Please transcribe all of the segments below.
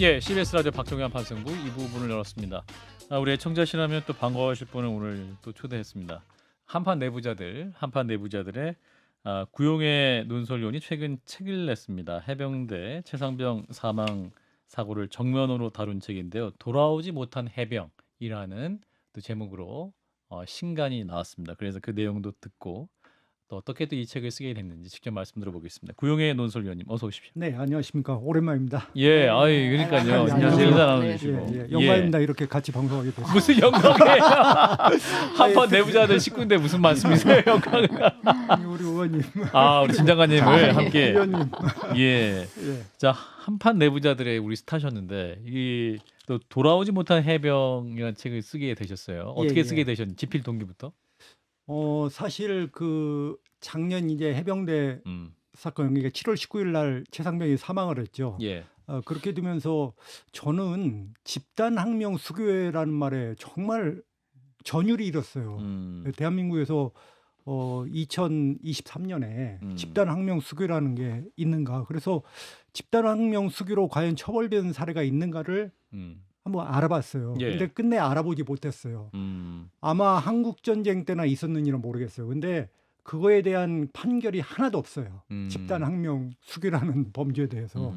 예, CBS 라디오 박정현 판승부 2부 문을 열었습니다. 우리 애청자시라면 또 반가워하실 분을 오늘 또 초대했습니다. 한판 내부자들의 구용의 논설위원이 최근 책을 냈습니다. 해병대 최상병 사망 사고를 정면으로 다룬 책인데요. 돌아오지 못한 해병이라는 또 제목으로 신간이 나왔습니다. 그래서 그 내용도 듣고 또 어떻게 또 이 책을 쓰게 됐는지 직접 말씀 들어보겠습니다. 구용의 논설위원님 어서 오십시오. 네, 안녕하십니까. 오랜만입니다. 예, 그러니까요. 안녕하세요. 인사 예, 나눠주시고. 예, 영광입니다. 이렇게 같이 방송하게 돼서. 무슨 영광이에요? 한판 내부자들 식구인데 무슨 말씀이세요? 영광. 우리 의원님. 우리 진 장관님을 함께. 의원님. 예. 예. 자, 한판 내부자들의 우리 스타셨는데 이 또 돌아오지 못한 해병이라는 책을 쓰게 되셨어요. 어떻게 예. 쓰게 되셨는지 집필 동기부터? 사실 그 작년 이제 해병대 음. 사건 그러니까 7월 19일 날 최상병이 사망을 했죠. 예. 그렇게 되면서 저는 집단 항명 수교회라는 말에 정말 전율이 일었어요. 대한민국에서 2023년에 집단 항명 수교라는 게 있는가? 그래서 집단 항명 수교로 과연 처벌된 사례가 있는가를 한번 알아봤어요. 예. 근데 끝내 알아보지 못했어요. 아마 한국 전쟁 때나 있었는지는 모르겠어요. 근데 그거에 대한 판결이 하나도 없어요. 집단 항명 수교라는 범죄에 대해서.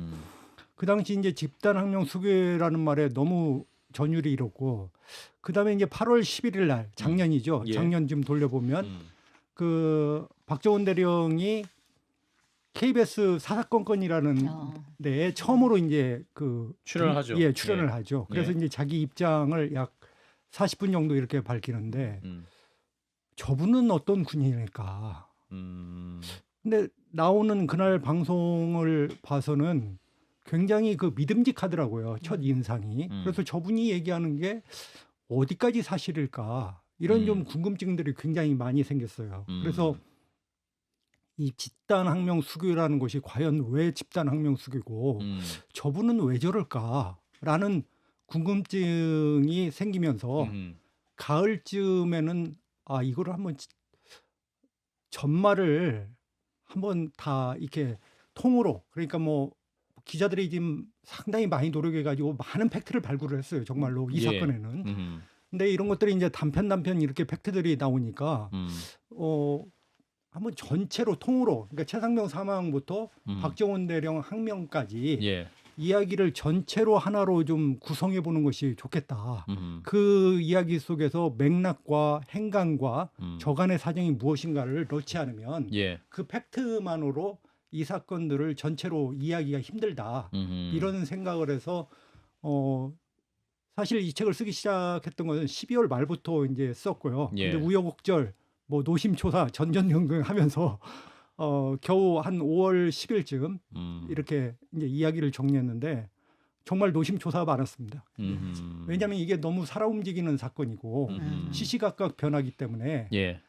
그 당시 이제 집단 항명 수교라는 말에 너무 전율이 일었고, 그다음에 이제 8월 11일 날 작년이죠. 예. 작년 좀 돌려보면 그 박정훈 대령이 KBS 사사건건이라는 데에 처음으로 이제 그 출연을 하죠. 예, 출연을 하죠. 그래서 예. 이제 자기 입장을 약 40분 정도 이렇게 밝히는데 저분은 어떤 군인일까? 근데 나오는 그날 방송을 봐서는 굉장히 그 믿음직하더라고요. 첫 인상이. 그래서 저분이 얘기하는 게 어디까지 사실일까? 이런 좀 궁금증들이 굉장히 많이 생겼어요. 그래서 이 집단 항명 수교라는 것이 과연 왜 집단 항명 수교고 저분은 왜 저럴까라는 궁금증이 생기면서 가을쯤에는 이거를 한번 전말을 한번 다 이렇게 통으로, 그러니까 뭐 기자들이 지금 상당히 많이 노력해 가지고 많은 팩트를 발굴을 했어요. 정말로 이 예. 사건에는. 근데 이런 것들이 이제 단편 이렇게 팩트들이 나오니까 한번 전체로 통으로, 그러니까 최상병 사망부터 박정훈 대령 항명까지 예. 이야기를 전체로 하나로 좀 구성해 보는 것이 좋겠다. 그 이야기 속에서 맥락과 행간과 저간의 사정이 무엇인가를 넣지 않으면 예. 그 팩트만으로 이 사건들을 전체로 이야기가 힘들다. 이런 생각을 해서 사실 이 책을 쓰기 시작했던 것은 12월 말부터 이제 썼고요. 예. 근데 우여곡절 뭐 노심초사 전전긍긍 하면서 겨우 한 5월 10일쯤 이렇게 이제 이야기를 정리했는데 정말 노심초사가 많았습니다. 왜냐하면 이게 너무 살아 움직이는 사건이고 시시각각 변하기 때문에 예.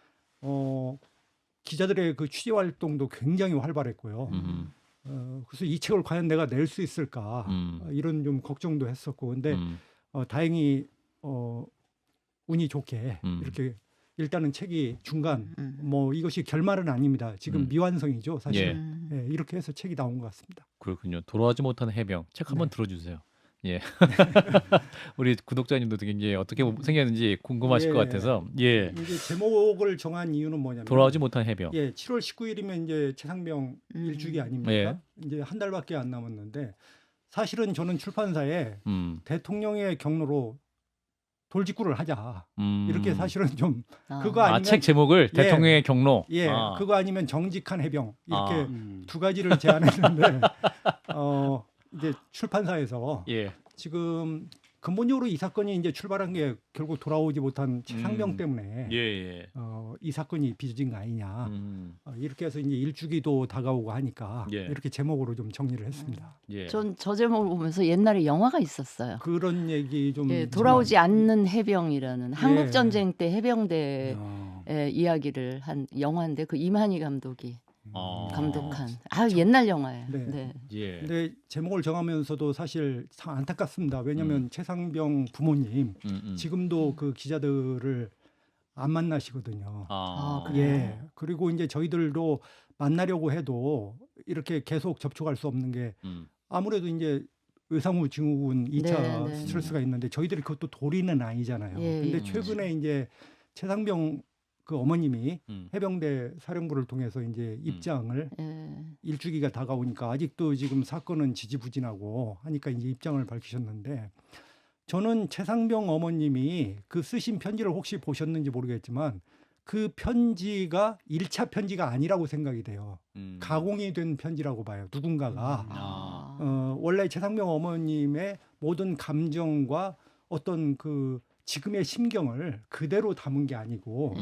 기자들의 그 취재 활동도 굉장히 활발했고요. 그래서 이 책을 과연 내가 낼 수 있을까 이런 좀 걱정도 했었고, 근데 다행히 운이 좋게 이렇게 일단은 책이 중간 뭐 이것이 결말은 아닙니다. 지금 미완성이죠, 사실. 예, 이렇게 해서 책이 나온 것 같습니다. 그렇군요. 돌아오지 못한 해병 책 한번 들어주세요. 예. 우리 구독자님도 굉장히 어떻게 생겼는지 궁금하실 것 같아서. 예. 이제 제목을 정한 이유는 뭐냐면 돌아오지 못한 해병. 예, 7월 19일이면 이제 최상병 일주기 아닙니까? 예. 이제 한 달밖에 안 남았는데 사실은 저는 출판사에 대통령의 경로로 돌직구를 하자. 이렇게 사실은 좀 그거 아니면 책 제목을 예, 대통령의 경로. 예, 그거 아니면 정직한 해병 이렇게 두 가지를 제안했는데 이제 출판사에서 예. 지금 근본적으로 이 사건이 이제 출발한 게 결국 돌아오지 못한 최상병 때문에 예. 이 사건이 빚어진 거 아니냐. 이렇게 해서 이제 일주기도 다가오고 하니까 예. 이렇게 제목으로 좀 정리를 했습니다. 예. 전 저 제목을 보면서 옛날에 영화가 있었어요. 그런 얘기 좀 예, 돌아오지 않는 해병이라는 한국 전쟁 때 해병대의 이야기를 한 영화인데 그 이만희 감독이 감독한 옛날 영화예요. 네. 네. 예. 근데 제목을 정하면서도 사실 참 안타깝습니다. 왜냐하면 최상병 부모님 지금도 그 기자들을 안 만나시거든요. 예. 그리고 이제 저희들도 만나려고 해도 이렇게 계속 접촉할 수 없는 게 아무래도 이제 외상후 증후군 2차 네, 네, 스트레스가 있는데 저희들이 그것도 도리는 아니잖아요. 예, 근데 예. 최근에 이제 최상병 그 어머님이 음. 해병대 사령부를 통해서 이제 입장을 예. 일주기가 다가오니까 아직도 지금 사건은 지지부진하고 하니까 이제 입장을 밝히셨는데 저는 최상병 어머님이 그 쓰신 편지를 혹시 보셨는지 모르겠지만 그 편지가 1차 편지가 아니라고 생각이 돼요. 가공이 된 편지라고 봐요. 누군가가 원래 최상병 어머님의 모든 감정과 어떤 그 지금의 심경을 그대로 담은 게 아니고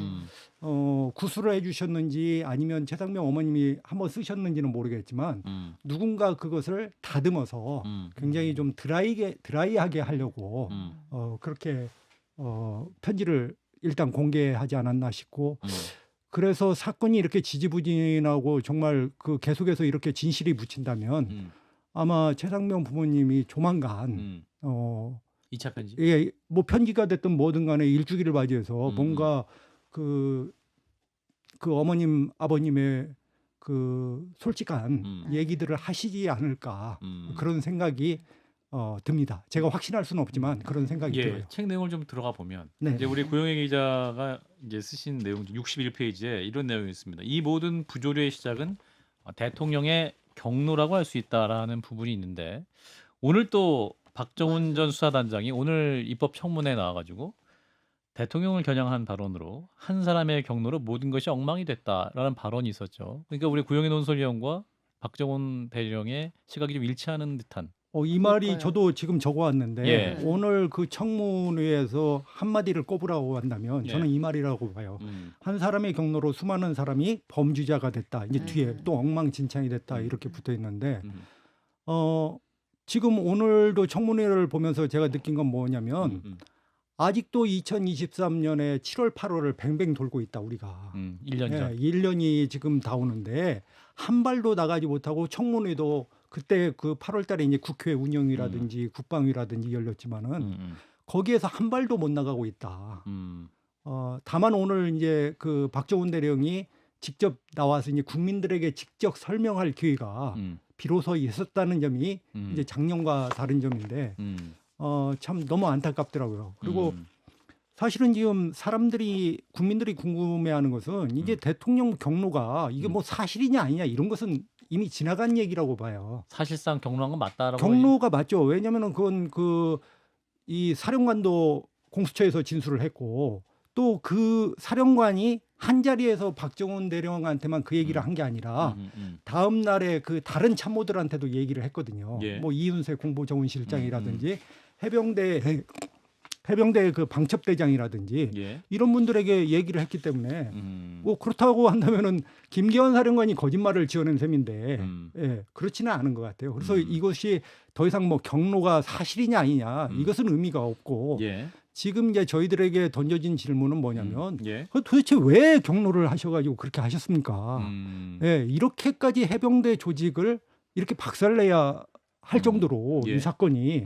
구술을 해주셨는지 아니면 최상병 어머님이 한번 쓰셨는지는 모르겠지만 누군가 그것을 다듬어서 굉장히 좀 드라이하게 하려고 그렇게 편지를 일단 공개하지 않았나 싶고 그래서 사건이 이렇게 지지부진하고 정말 그 계속해서 이렇게 진실이 묻힌다면 아마 최상병 부모님이 조만간 2차 편지. 예, 뭐 편지가 됐든 뭐든 간에 일주기를 맞이해서 뭔가 그 어머님 아버님의 그 솔직한 얘기들을 하시지 않을까 그런 생각이 듭니다. 제가 확신할 수는 없지만 그런 생각이 들어요. 책 내용을 좀 들어가 보면 네. 이제 우리 고영애 기자가 이제 쓰신 내용 61페이지에 이런 내용이 있습니다. 이 모든 부조리의 시작은 대통령의 경로라고 할 수 있다라는 부분이 있는데 오늘 또 박정훈 전 수사단장이 오늘 입법 청문회에 나와가지고 대통령을 겨냥한 발언으로 한 사람의 경로로 모든 것이 엉망이 됐다라는 발언이 있었죠. 그러니까 우리 구영애 논설위원과 박정훈 대령의 시각이 좀 일치하는 듯한. 이 말이 그러니까요. 저도 지금 적어왔는데 예. 오늘 그 청문회에서 한마디를 꼽으라고 한다면 예. 저는 이 말이라고 봐요. 한 사람의 경로로 수많은 사람이 범죄자가 됐다. 이제 뒤에 또 엉망진창이 됐다 이렇게 붙어 있는데 지금 오늘도 청문회를 보면서 제가 느낀 건 뭐냐면 아직도 2023년에 7월 8월을 뱅뱅 돌고 있다 우리가. 1년 전. 1년이 지금 다 오는데 한 발도 나가지 못하고 청문회도 그때 그 8월 달에 이제 국회 운영위라든지 국방위라든지 열렸지만은 거기에서 한 발도 못 나가고 있다. 다만 오늘 이제 그 박정훈 대령이 직접 나와서 이제 국민들에게 직접 설명할 기회가 비로소 있었다는 점이 이제 작년과 다른 점인데 참 너무 안타깝더라고요. 그리고 사실은 지금 국민들이 궁금해하는 것은 이제 대통령 경로가 이게 뭐 사실이냐 아니냐 이런 것은 이미 지나간 얘기라고 봐요. 사실상 경로한 건 맞다라고. 경로가 맞죠. 왜냐하면 그건 이 사령관도 공수처에서 진술을 했고 또 그 사령관이 한 자리에서 박정훈 대령한테만 그 얘기를 한 게 아니라 다음 날에 그 다른 참모들한테도 얘기를 했거든요. 예. 뭐 이윤세 공보정훈실장이라든지 해병대 그 방첩대장이라든지 예. 이런 분들에게 얘기를 했기 때문에 뭐 그렇다고 한다면은 김기현 사령관이 거짓말을 지어낸 셈인데 예, 그렇지는 않은 것 같아요. 그래서 이것이 더 이상 뭐 경로가 사실이냐 아니냐 이것은 의미가 없고 예. 지금 이제 저희들에게 던져진 질문은 뭐냐면 예. 도대체 왜 경로를 하셔가지고 그렇게 하셨습니까? 예, 이렇게까지 해병대 조직을 이렇게 박살내야 할 정도로 예. 이 사건이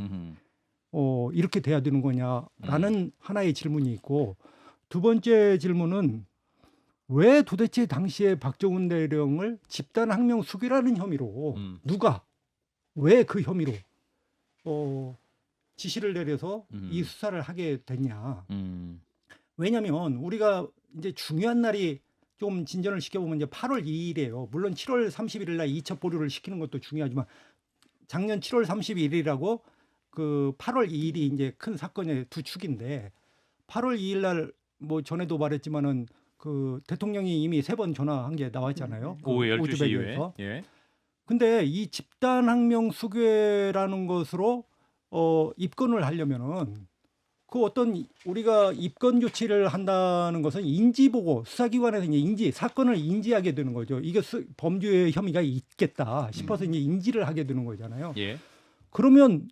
이렇게 돼야 되는 거냐라는 하나의 질문이 있고 두 번째 질문은 왜 도대체 당시에 박정훈 대령을 집단항명 수괴라는 혐의로 누가 왜 그 혐의로 지시를 내려서 이 수사를 하게 됐냐. 왜냐하면 우리가 이제 중요한 날이 좀 진전을 시켜보면 이제 8월 2일이에요. 물론 7월 31일 날 2차 보류를 시키는 것도 중요하지만 작년 7월 31일이라고 그 8월 2일이 이제 큰 사건의 두 축인데 8월 2일 날 뭐 전에도 말했지만은 그 대통령이 이미 3번 전화한 게 나왔잖아요. 오후 그 12시 이후에. 우즈벡에서. 예. 근데 이 집단항명 수괴라는 것으로 입건을 하려면은 그 어떤 우리가 입건 조치를 한다는 것은 인지 보고 수사기관에서 이제 사건을 인지하게 되는 거죠. 이게 범죄 혐의가 있겠다 싶어서 이제 인지를 하게 되는 거잖아요. 예. 그러면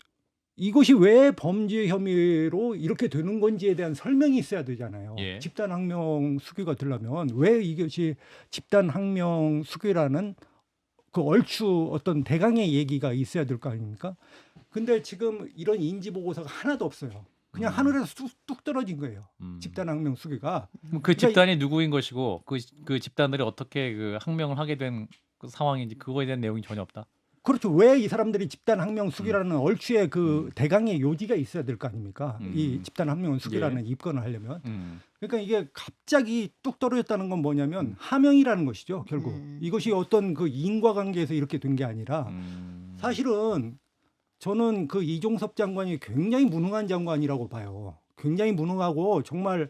이것이 왜 범죄 혐의로 이렇게 되는 건지에 대한 설명이 있어야 되잖아요. 예. 집단항명 수괴가 되려면 왜 이것이 집단항명 수괴라는 그 얼추 어떤 대강의 얘기가 있어야 될 거 아닙니까? 근데 지금 이런 인지 보고서가 하나도 없어요. 그냥 하늘에서 뚝 떨어진 거예요. 집단항명 수괴가. 그 집단이 누구인 것이고 그 집단들이 어떻게 그 항명을 하게 된 그 상황인지 그거에 대한 내용이 전혀 없다. 그렇죠. 왜 이 사람들이 집단항명수기라는 얼추의 그 대강의 요지가 있어야 될 거 아닙니까? 이 집단항명수기라는 입건을 하려면. 그러니까 이게 갑자기 뚝 떨어졌다는 건 뭐냐면 하명이라는 것이죠. 결국 이것이 어떤 그 인과관계에서 이렇게 된 게 아니라 사실은 저는 그 이종섭 장관이 굉장히 무능한 장관이라고 봐요. 굉장히 무능하고 정말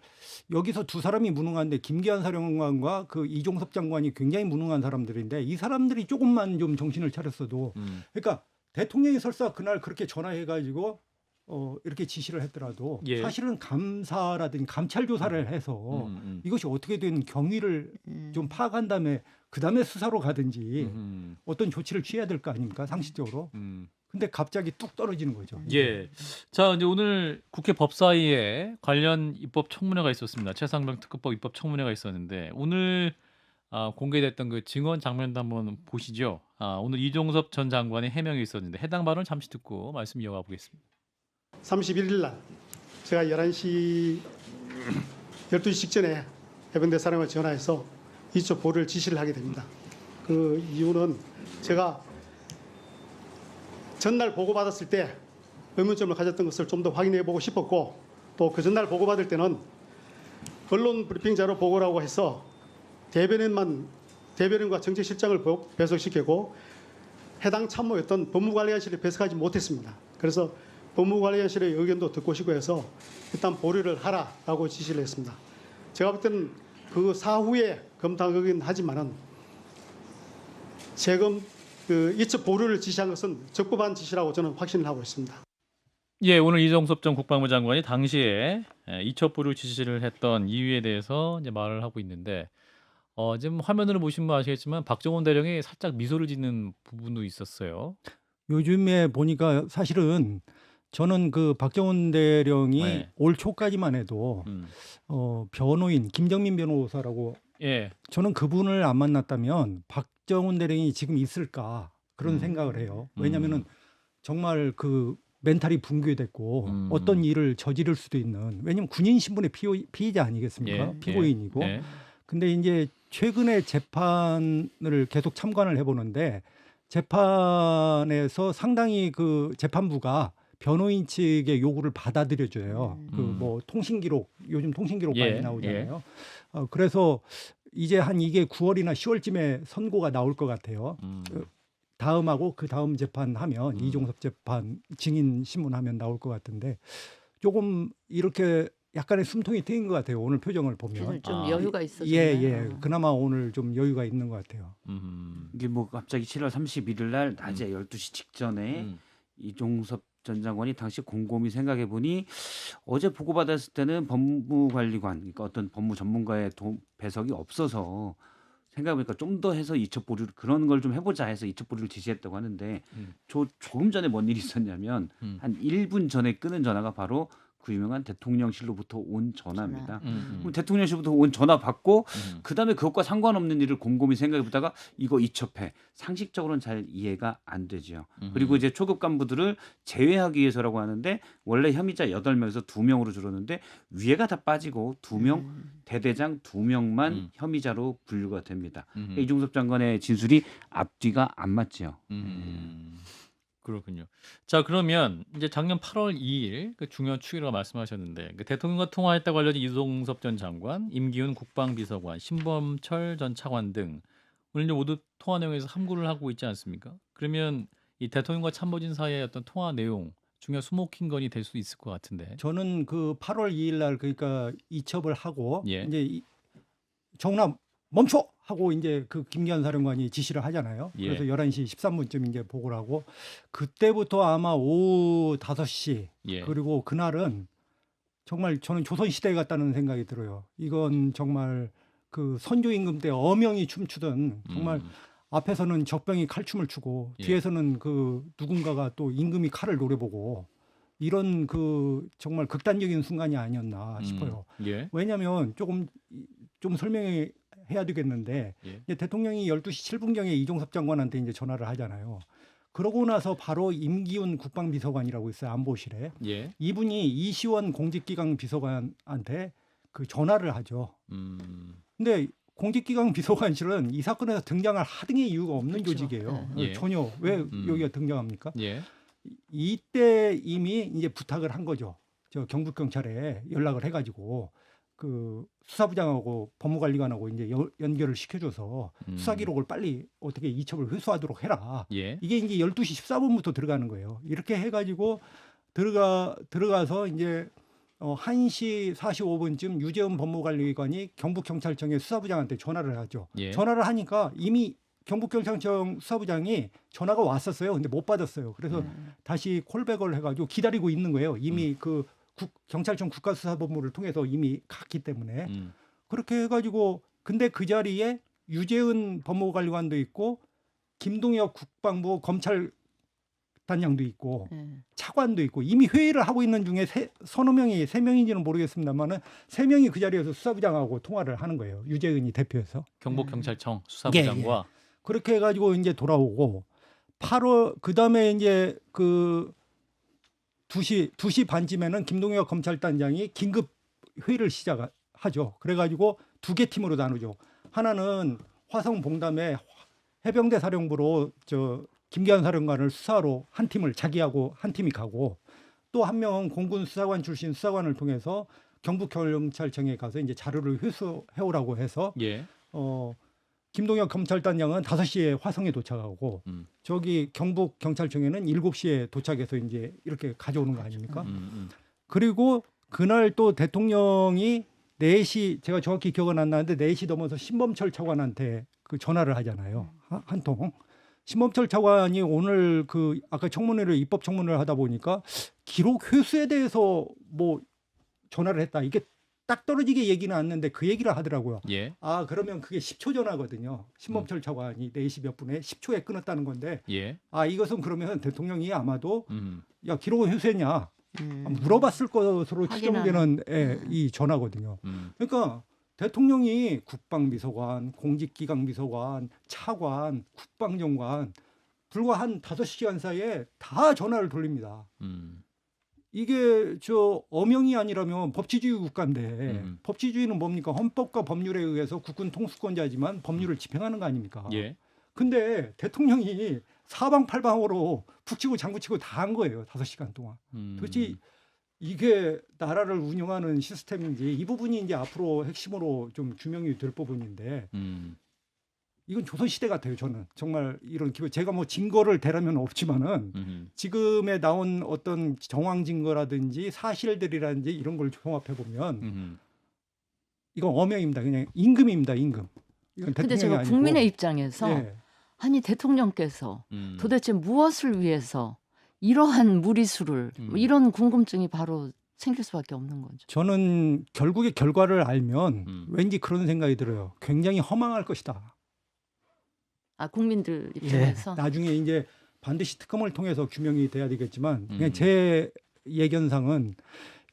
여기서 두 사람이 무능한데 김기한 사령관과 그 이종섭 장관이 굉장히 무능한 사람들인데 이 사람들이 조금만 좀 정신을 차렸어도 그러니까 대통령이 설사 그날 그렇게 전화해가지고 이렇게 지시를 했더라도 예. 사실은 감사라든지 감찰 조사를 해서 이것이 어떻게 된 경위를 좀 파악한 다음에 그 다음에 수사로 가든지 어떤 조치를 취해야 될 거 아닙니까 상식적으로. 근데 갑자기 뚝 떨어지는 거죠. 예. 자, 이제 오늘 국회 법사위에 관련 입법 청문회가 있었습니다. 최상병 특검법 입법 청문회가 있었는데 오늘 공개됐던 그 증언 장면도 한번 보시죠. 오늘 이종섭 전 장관의 해명이 있었는데 해당 발언 잠시 듣고 말씀 이어가 보겠습니다. 31일 날 제가 12시 직전에 해병대 사령관 전화해서 이첩 보류를 지시를 하게 됩니다. 그 이유는 제가 전날 보고받았을 때 의문점을 가졌던 것을 좀 더 확인해 보고 싶었고 또 그 전날 보고받을 때는 언론 브리핑자로 보고라고 해서 대변인과 정책실장을 배석시키고 해당 참모였던 법무관리관실에 배석하지 못했습니다. 그래서 법무관리관실의 의견도 듣고 싶고 해서 일단 보류를 하라라고 지시를 했습니다. 제가 볼 때는 그 사후에 검토하긴 하지만은 지금 그 이첩 보류를 지시한 것은 적법한 지시라고 저는 확신을 하고 있습니다. 예, 오늘 이종섭 전 국방부 장관이 당시에 이첩 보류 지시를 했던 이유에 대해서 이제 말을 하고 있는데 지금 화면으로 보시면 아시겠지만 박정원 대령이 살짝 미소를 짓는 부분도 있었어요. 요즘에 보니까 사실은 저는 그 박정원 대령이 네. 올 초까지만 해도 변호인 김정민 변호사라고 예. 저는 그분을 안 만났다면 박정원 대령이 지금 있을까 그런 생각을 해요. 왜냐하면은 정말 그 멘탈이 붕괴됐고 어떤 일을 저지를 수도 있는 왜냐하면 군인 신분의 피의자 아니겠습니까? 예. 피고인이고. 예. 근데 이제 최근에 재판을 계속 참관을 해보는데 재판에서 상당히 그 재판부가 변호인 측의 요구를 받아들여줘요. 그 뭐 통신기록 요즘 통신기록 예, 많이 나오잖아요. 그래서 이제 한 이게 9월이나 10월쯤에 선고가 나올 것 같아요. 다음하고 그 다음 재판하면 이종섭 재판 증인 신문하면 나올 것 같은데 조금 이렇게 약간의 숨통이 트인 것 같아요. 오늘 표정을 보면 좀 여유가 있어졌네요. 예. 그나마 오늘 좀 여유가 있는 것 같아요. 이게 뭐 갑자기 7월 31일 날 낮에 12시 직전에 이종섭 전 장관이 당시 곰곰이 생각해 보니 어제 보고받았을 때는 법무관리관 그러니까 어떤 법무 전문가의 배석이 없어서 생각해보니까 좀 더 해서 이첩 보류 그런 걸 좀 해보자 해서 이첩 보류를 지시했다고 하는데 조금 전에 뭔 일이 있었냐면 한 1분 전에 끊은 전화가 바로 그 유명한 대통령실로부터 온 전화입니다. 그럼 대통령실부터 온 전화 받고 그다음에 그것과 상관없는 일을 곰곰이 생각해 보다가 이거 이첩해. 상식적으로는 잘 이해가 안 되죠. 그리고 이제 초급 간부들을 제외하기 위해서라고 하는데 원래 혐의자 8명에서 2명으로 줄었는데 위에가 다 빠지고 2명 대대장 2명만 혐의자로 분류가 됩니다. 이종섭 장관의 진술이 앞뒤가 안 맞죠. 그렇군요. 자, 그러면 이제 작년 8월 2일 그 중요한 축이라고 말씀하셨는데 그 대통령과 통화했다고 알려진 이종섭 전 장관, 임기훈 국방비서관, 신범철 전 차관 등 오늘 이제 모두 통화 내용에서 함구를 하고 있지 않습니까? 그러면 이 대통령과 참모진 사이의 어떤 통화 내용 중요한 수목힌 건이 될 수 있을 것 같은데. 저는 그 8월 2일 날 그러니까 이첩을 하고 예. 이제 정훈아 멈춰 하고 이제 그 김기한 사령관이 지시를 하잖아요. 예. 그래서 11시 13분쯤 이제 보고를 하고 그때부터 아마 오후 5시 예. 그리고 그날은 정말 저는 조선시대 같다는 생각이 들어요. 이건 정말 그 선조 임금 때 어명이 춤추던 정말 앞에서는 적병이 칼춤을 추고 예. 뒤에서는 그 누군가가 또 임금이 칼을 노려보고 이런 그 정말 극단적인 순간이 아니었나 싶어요. 예. 왜냐하면 좀 설명해야 되겠는데 예. 이제 대통령이 12시 7분경에 이종섭 장관한테 이제 전화를 하잖아요. 그러고 나서 바로 임기훈 국방비서관이라고 있어요. 안보실에. 예. 이분이 이시원 공직기강 비서관한테 그 전화를 하죠. 근데 공직기강 비서관실은 이 사건에서 등장할 하등의 이유가 없는 그렇죠. 조직이에요. 예. 전혀 왜 여기가 등장합니까? 예. 이때 이미 이제 부탁을 한 거죠. 저 경북 경찰에 연락을 해가지고 그 수사부장하고 법무관리관하고 이제 연결을 시켜줘서 수사 기록을 빨리 어떻게 이첩을 회수하도록 해라. 예. 이게 이제 12시 14분부터 들어가는 거예요. 이렇게 해가지고 들어가서 이제 1시 45분쯤 유재훈 법무관리관이 경북경찰청의 수사부장한테 전화를 하죠. 예. 전화를 하니까 이미 경북경찰청 수사부장이 전화가 왔었어요. 근데 못 받았어요. 그래서 다시 콜백을 해가지고 기다리고 있는 거예요. 이미 그 경찰청 국가수사본부를 통해서 이미 갔기 때문에 그렇게 해가지고 근데 그 자리에 유재은 법무관리관도 있고 김동혁 국방부 검찰단장도 있고 차관도 있고 이미 회의를 하고 있는 중에 서너 명이 3명인지는 모르겠습니다만은 3명이 그 자리에서 수사부장하고 통화를 하는 거예요. 유재은이 대표해서 경북경찰청 수사부장과 그렇게 해가지고 이제 돌아오고 8월 그다음에 이제 그 2시 반쯤에는 김동혁 검찰단장이 긴급 회의를 시작하죠. 그래가지고 2개 팀으로 나누죠. 하나는 화성봉담의 해병대 사령부로 저 김기환 사령관을 수사하러 한 팀을 자기하고 한 팀이 가고 또 한 명은 공군 수사관 출신 수사관을 통해서 경북경찰청에 가서 이제 자료를 회수해오라고 해서 예. 김동혁 검찰단장은 5시에 화성에 도착하고 저기 경북 경찰청에는 7시에 도착해서 이제 이렇게 가져오는 거 아닙니까? 그리고 그날 또 대통령이 4시 제가 정확히 기억은 안 나는데 4시 넘어서 신범철 차관한테 그 전화를 하잖아요. 한 통. 신범철 차관이 오늘 그 아까 청문회를 입법 청문회를 하다 보니까 기록 회수에 대해서 뭐 전화를 했다. 이게 딱 떨어지게 얘기는 않는데 그 얘기를 하더라고요. 예. 아 그러면 그게 10초 전화거든요. 신범철 차관이 4시 몇 분에 10초에 끊었다는 건데 예. 아 이것은 그러면 대통령이 아마도 야 기록은 회수했냐 물어봤을 것으로 추정되는 이 전화거든요. 그러니까 대통령이 국방비서관, 공직기강비서관, 차관, 국방정관 불과 한 5시간 사이에 다 전화를 돌립니다. 이게 저 엄형이 아니라면 법치주의 국가인데 법치주의는 뭡니까? 헌법과 법률에 의해서 국군 통수권자지만 법률을 집행하는 거 아닙니까? 예. 근데 대통령이 사방팔방으로 북치고 장구치고 다 한 거예요. 5시간 동안. 도대체 이게 나라를 운영하는 시스템인지 이 부분이 이제 앞으로 핵심으로 좀 규명이 될 부분인데 이건 조선시대 같아요. 저는 정말 이런 기분 제가 뭐 증거를 대라면 없지만은 지금에 나온 어떤 정황 증거라든지 사실들이라든지 이런 걸 종합해 보면 이건 엄형입니다. 그냥 임금입니다. 임금. 이건 근데 대통령이 제가 아니고. 국민의 입장에서 예. 아니 대통령께서 도대체 무엇을 위해서 이러한 무리수를 이런 궁금증이 바로 생길 수밖에 없는 거죠. 저는 결국에 결과를 알면 왠지 그런 생각이 들어요. 굉장히 허망할 것이다. 아 국민들 입장에서 나중에 이제 반드시 특검을 통해서 규명이 돼야 되겠지만 그냥 제 예견상은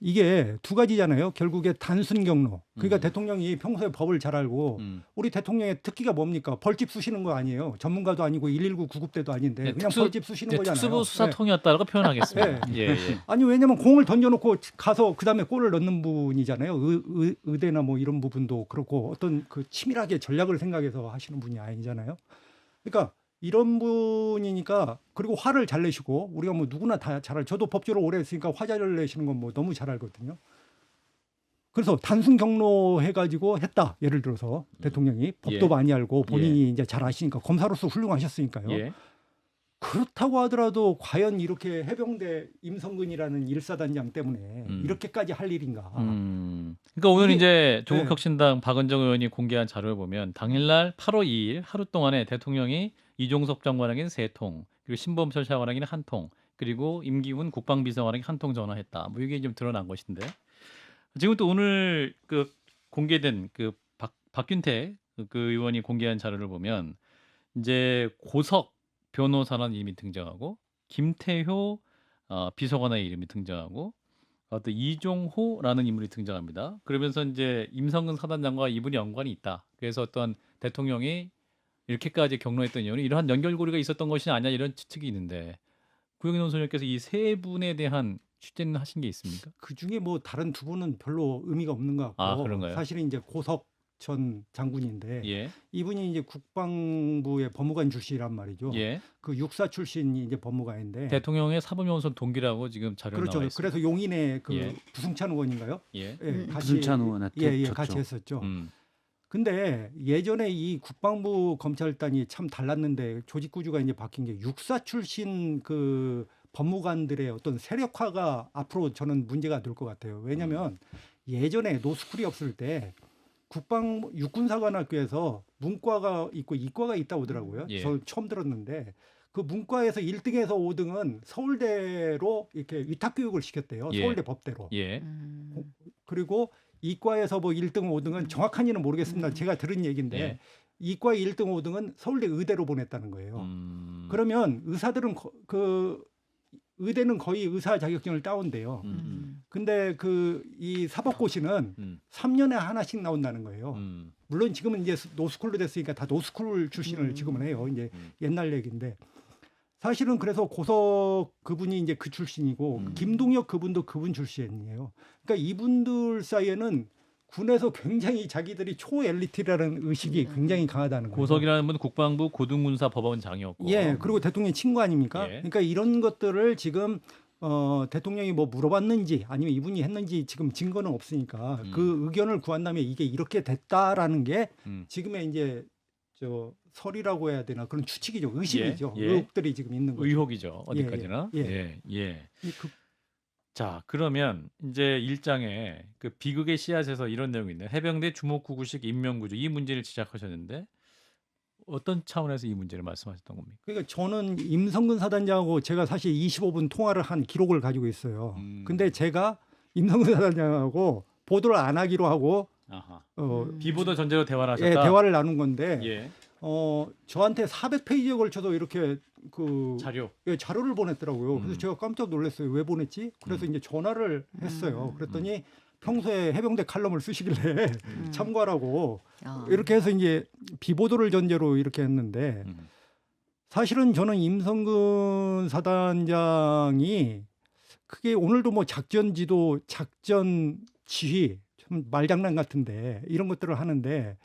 이게 두 가지잖아요. 결국에 단순 경로. 그러니까 대통령이 평소에 법을 잘 알고 우리 대통령의 특기가 뭡니까? 벌집 쑤시는 거 아니에요. 전문가도 아니고 119 구급대도 아닌데 네, 그냥 벌집 쑤시는 거잖아요. 특수부 수사통이었다라고 표현하겠습니다. 네. 예, 예. 아니 왜냐면 공을 던져놓고 가서 그다음에 골을 넣는 분이잖아요. 의대나 뭐 이런 부분도 그렇고 어떤 그 치밀하게 전략을 생각해서 하시는 분이 아니잖아요. 그러니까 이런 분이니까 그리고 화를 잘 내시고 우리가 뭐 누구나 다 잘 저도 법조를 오래 했으니까 화를 내시는 건 뭐 너무 잘 알거든요. 그래서 단순 경로 해가지고 했다. 예를 들어서 대통령이 법도 예. 많이 알고 본인이 이제 잘 아시니까 검사로서 훌륭하셨으니까요. 예. 그렇다고 하더라도 과연 이렇게 해병대 임성근이라는 일사단장 때문에 이렇게까지 할 일인가? 그러니까 오늘 이게- 이제 조국혁신당 박은정 의원이 공개한 자료를 보면 당일날 8월 2일 하루 동안에 대통령이 이종섭 장관에게는 3통, 그리고 신범철 차관에게는 1통, 그리고 임기훈 국방비서관에게 1통 전화했다. 뭐 이게 좀 드러난 것인데 지금 또 오늘 그 공개된 그 박균태 그 의원이 공개한 자료를 보면 이제 고석 변호사라는 이름이 등장하고 김태효 비서관의 이름이 등장하고 또 이종호라는 인물이 등장합니다. 그러면서 이제 임성근 사단장과 이분이 연관이 있다. 그래서 어떤 대통령이 이렇게까지 경로했던 이유는 이러한 연결고리가 있었던 것이 아니냐 이런 추측이 있는데 구영인 논설위원께서 이 세 분에 대한 취재는 하신 게 있습니까? 그 중에 뭐 다른 두 분은 별로 의미가 없는 것 같고 아, 그런가요? 사실은 이제 고석 전 장군인데 예. 이분이 이제 국방부의 법무관 출신이란 말이죠. 예. 그 육사 출신이 이제 법무관인데 대통령의 사법연수원 동기라고 지금 자료에 그렇죠. 나와 있습니다. 그래서 용인의 그 예. 부승찬 의원인가요? 예. 부승찬 의원한테 예, 졌죠. 같이 했었죠. 음. 근데 예전에 이 국방부 검찰단이 참 달랐는데 조직 구조가 이제 바뀐 게 육사 출신 그 법무관들의 어떤 세력화가 앞으로 저는 문제가 될 것 같아요. 왜냐하면 예전에 노스쿨이 없을 때 국방 육군사관학교에서 문과가 있고 이과가 있다고 하더라고요. 예. 저 처음 들었는데 그 문과에서 1등에서 5등은 서울대로 이렇게 위탁 교육을 시켰대요. 예. 서울대 법대로. 예. 그리고 이과에서 뭐 1등, 5등은 정확한지는 모르겠습니다. 제가 들은 얘기인데 예. 이과의 1등, 5등은 서울대 의대로 보냈다는 거예요. 그러면 의사들은 그 의대는 거의 의사 자격증을 따온대요. 근데 그 이 사법고시는 3년에 하나씩 나온다는 거예요. 물론 지금은 이제 노스쿨로 됐으니까 다 노스쿨 출신을 지금은 해요. 이제 옛날 얘기인데 사실은 그래서 고석 그분이 이제 그 출신이고 김동혁 그분도 그분 출신이에요. 그러니까 이분들 사이에는 군에서 굉장히 자기들이 초엘리트라는 의식이 굉장히 강하다는 거예요. 고석이라는 분은 국방부 고등군사법원장이었고. 예, 그리고 대통령 친구 아닙니까? 예. 그러니까 이런 것들을 지금 대통령이 뭐 물어봤는지 아니면 이분이 했는지 지금 증거는 없으니까 그 의견을 구한 다음에 이게 이렇게 됐다라는 게 지금의 이제 저 설이라고 해야 되나 그런 추측이죠, 의심이죠, 예. 의혹들이 지금 있는 거죠. 의혹이죠. 어디까지나. 예. 예. 예. 그 자, 그러면 이제 1장에 그 비극의 씨앗에서 이런 내용이 있네요. 해병대 주목구구식 임명구조 이 문제를 지적하셨는데 어떤 차원에서 이 문제를 말씀하셨던 겁니까? 그러니까 저는 임성근 사단장하고 제가 사실 25분 통화를 한 기록을 가지고 있어요. 근데 제가 임성근 사단장하고 보도를 안 하기로 하고 아하. 어, 비보도 전제로 대화를 예, 하셨다. 대화를 나눈 건데 예. 저한테 400페이지에 걸쳐서 이렇게 그 자료. 예, 자료를 보냈더라고요. 그래서 제가 깜짝 놀랐어요. 왜 보냈지? 그래서 이제 전화를 했어요. 그랬더니 평소에 해병대 칼럼을 쓰시길래 참고하라고 이렇게 해서 이제 비보도를 전제로 이렇게 했는데 사실은 저는 임성근 사단장이 그게 오늘도 뭐 작전 지도, 작전 지휘 참 말장난 같은데 이런 것들을 하는데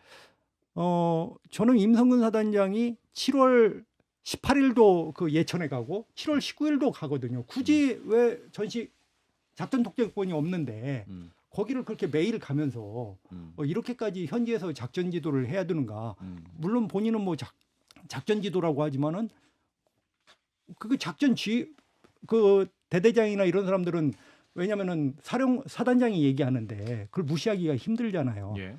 저는 임성근 사단장이 7월 18일도 그 예천에 가고 7월 19일도 가거든요. 굳이 왜 전시 작전 독재권이 없는데 거기를 그렇게 매일 가면서 이렇게까지 현지에서 작전 지도를 해야 되는가? 물론 본인은 뭐 작전 지도라고 하지만은 그 작전 그 대대장이나 이런 사람들은 왜냐면은 사단장이 얘기하는데 그걸 무시하기가 힘들잖아요. 예.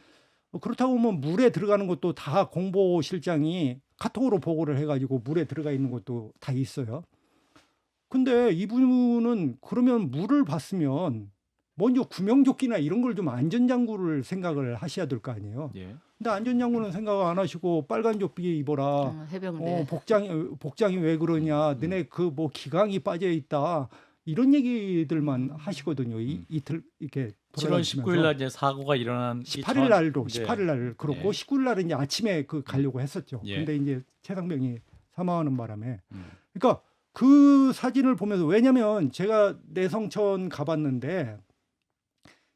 그렇다고 하면 물에 들어가는 것도 다 공보실장이 카톡으로 보고를 해가지고 물에 들어가 있는 것도 다 있어요. 근데 이분은 그러면 물을 봤으면 먼저 구명조끼나 이런 걸 좀 안전장구를 생각을 하셔야 될 거 아니에요. 예. 근데 안전장구는 생각 안 하시고 빨간 조끼 입어라. 해병대. 복장이 왜 그러냐. 너네 그 뭐 기강이 빠져 있다. 이런 얘기들만 하시거든요. 이틀 이렇게 7월 19일 날 이제 사고가 일어난 18일 날도 이제 18일 날 그렇고 예. 19일 날은 이제 아침에 그 가려고 했었죠. 예. 근데 이제 최상병이 사망하는 바람에 그러니까 그 사진을 보면서 왜냐면 제가 내성천 가봤는데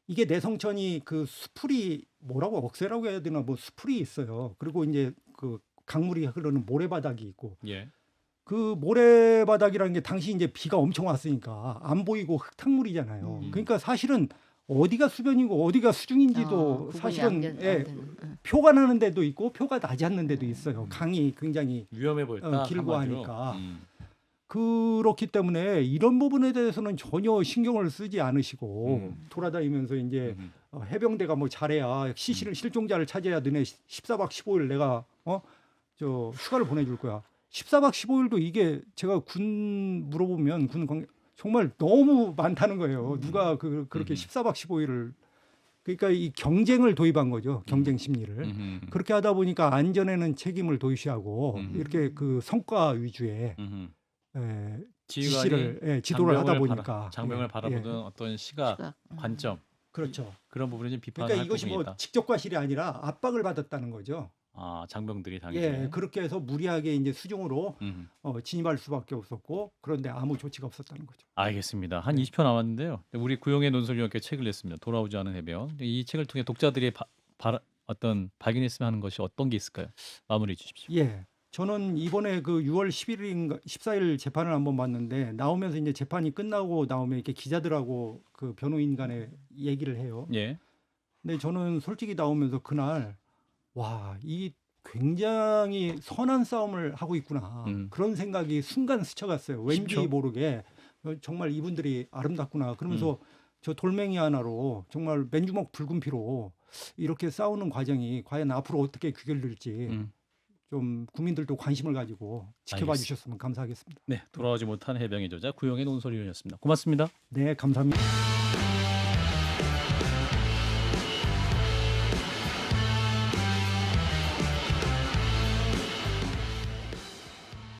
이게 내성천이 그 수풀이 뭐라고 억새라고 해야 되나 뭐 수풀이 있어요. 그리고 이제 그 강물이 흐르는 모래바닥이 있고 예. 그 모래바닥이라는 게 당시 이제 비가 엄청 왔으니까 안 보이고 흙탕물이잖아요. 그러니까 사실은 어디가 수변이고 어디가 수중인지도 사실은 표가 나는 데도 있고 표가 나지 않는 데도 있어요. 강이 굉장히 위험해 보였다. 길고 한마디로. 하니까. 그렇기 때문에 이런 부분에 대해서는 전혀 신경을 쓰지 않으시고 돌아다니면서 이제 해병대가 뭐 잘해야 실종자를 찾아야 너네 14박 15일 내가 저 휴가를 보내줄 거야. 14박 15일도 이게 제가 군 물어보면 정말 너무 많다는 거예요. 누가 그렇게 14박 15일을 그러니까 이 경쟁을 도입한 거죠. 경쟁 심리를. 그렇게 하다 보니까 안전에는 책임을 도시하고 이렇게 그 성과 위주의 지도를 하다 보니까 장병을 바라보는 어떤 시각, 관점 그렇죠. 그런 부분에 좀 비판할 그러니까 이것이 부분이 있다. 뭐 직접 과실이 아니라 압박을 받았다는 거죠. 아, 장병들이 당연히. 그렇게 해서 무리하게 이제 수중으로 진입할 수밖에 없었고 그런데 아무 조치가 없었다는 거죠. 알겠습니다. 한 20표 남았는데요. 우리 구용의 논설위원께 책을 냈습니다. 돌아오지 않은 해병. 이 책을 통해 독자들이 어떤 발견했으면 하는 것이 어떤 게 있을까요? 마무리해 주십시오. 예. 저는 이번에 그 6월 10일인가 14일 재판을 한번 봤는데 나오면서 이제 재판이 끝나고 나오면 이렇게 기자들하고 그 변호인 간에 얘기를 해요. 예. 근데 저는 솔직히 나오면서 그날 와, 이 굉장히 선한 싸움을 하고 있구나. 그런 생각이 순간 스쳐갔어요. 왠지 10초? 모르게 정말 이분들이 아름답구나. 그러면서 저 돌멩이 하나로 정말 맨주먹 붉은 피로 이렇게 싸우는 과정이 과연 앞으로 어떻게 귀결될지 좀 국민들도 관심을 가지고 지켜봐 알겠습니다. 주셨으면 감사하겠습니다. 네, 돌아오지 못한 해병의 저자 구용의 논설위원이었습니다. 고맙습니다. 네, 감사합니다.